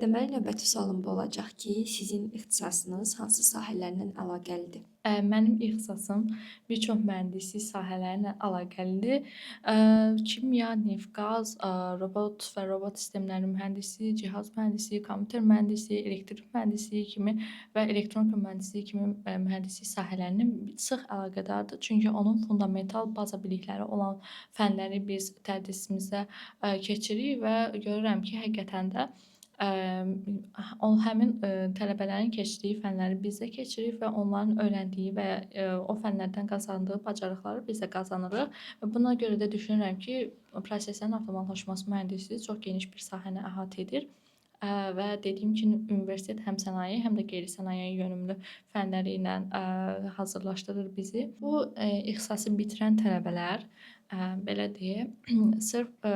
Deməli, növbəti sualım bu olacaq ki, sizin ixtisasınız hansı sahələrlə əlaqəlidir? Mənim ixtisasım bir çox mühəndislik sahələri ilə əlaqəlidir. Kimya, neft, qaz, robot və robot sistemləri mühəndisliyi, cihaz mühəndisliyi, kompüter mühəndisliyi, elektrik mühəndisliyi kimi və elektronika mühəndisliyi kimi mühəndislik sahələrinin sıx əlaqədardır. Çünki onun fundamental baza bilikləri olan fənləri biz tədrisimizdə keçiririk və görürəm ki, həqiqətən də həmin tələbələrin keçdiyi fənləri biz də keçiririk və onların öyrəndiyi və o fənlərdən qazandığı bacarıqları biz də qazanırıq. Və buna görə də düşünürəm ki, proseslərin avtomatlaşması mühəndisliyi çox geniş bir sahəni əhatə edir. Və dediyim kimi, universitet həm sənaye, həm də qeyri-sənaye yönümlü fənləri ilə hazırlaşdırır bizi. Bu ixtisası bitirən tələbələr, belə deyək, sırf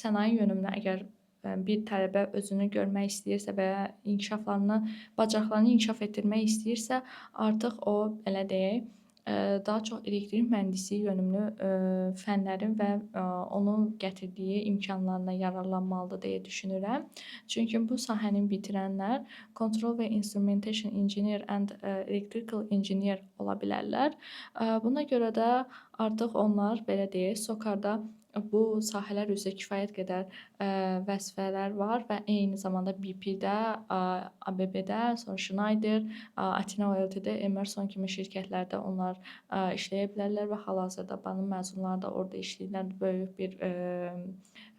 sənaye yönümlü əgər bir tələbə özünü görmək istəyirsə və ya bacarıqlarını inkişaf etdirmək istəyirsə, artıq o, belə deyək, daha çox elektrik mühəndisliyi yönümlü fənlərin və onun gətirdiyi imkanlarına yararlanmalıdır deyə düşünürəm. Çünki bu sahəni bitirənlər Control və Instrumentation Engineer and Electrical Engineer ola bilərlər. Buna görə də artıq onlar, belə deyək, SOCAR-da bu sahələr üzrə kifayət qədər vəzifələr var və eyni zamanda BP-də, ABB-də, sonra Schneider, Atina Ltd, Emerson kimi şirkətlərdə onlar işləyə bilərlər və hal-hazırda BAN-ın məzunları da orada işləyirlər böyük bir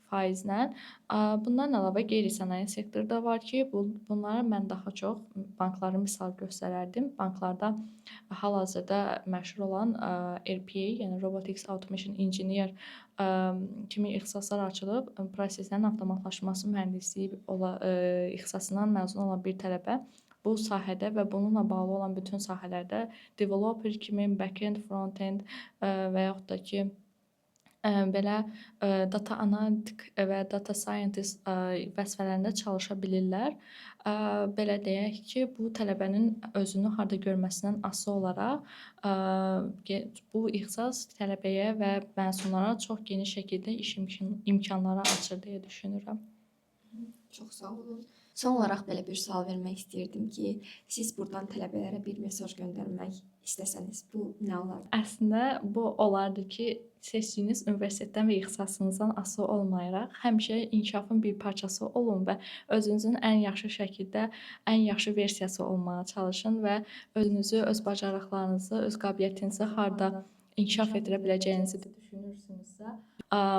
faizlə. Bundan əlavə qeyri-sənaye sektoru da var ki, bunlara mən daha çox bankları misal göstərərdim. Banklarda hal-hazırda məşhur olan RPA, yəni Robotics Automation Engineer kimi ixtisaslar açılıb. Proseslərin avtomatlaşması mühəndisliyi ixtisasından məzun olan bir tələbə bu sahədə və bununla bağlı olan bütün sahələrdə developer kimi, back-end, front-end və yaxud da ki, belə data analitik və data scientist vəzifələrində çalışa bilirlər. Belə deyək ki, bu tələbənin özünü harda görməsindən asılı olaraq bu ixtisas tələbəyə və məzunlara çox geniş şəkildə iş imkanları açır deyə düşünürəm. Çox sağ olun. Son olaraq belə bir sual vermək istəyirdim ki, siz buradan tələbələrə bir mesaj göndərmək istəsəniz, bu nə olardı? Əslində bu olardı ki, seçdiyiniz universitetdən və ixtisasınızdan asılı olmayaraq həmişə inkişafın bir parçası olun və özünüzün ən yaxşı şəkildə, ən yaxşı versiyası olmağa çalışın və özünüzü, öz bacarıqlarınızı, öz qabiliyyətinizi harda inkişaf etdirə biləcəyinizi düşünürsünüzsə,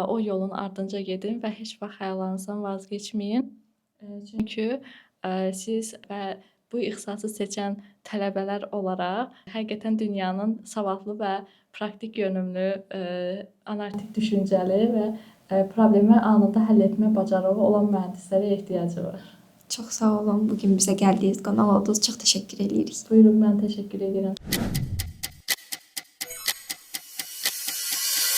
o yolun ardınca gedin və heç vaxt xəyallarınızdan vaz keçməyin. Çünki siz və bu ixtisası seçən tələbələr olaraq həqiqətən dünyanın savadlı və praktik yönümlü, analitik düşüncəli və problemi anında həll etmə bacarığı olan mühəndislərə ehtiyacı var. Çox sağ olun. Bugün bizə gəldiniz, qonaq oldunuz. Çox təşəkkür edirik. Buyurun, mən təşəkkür edirəm.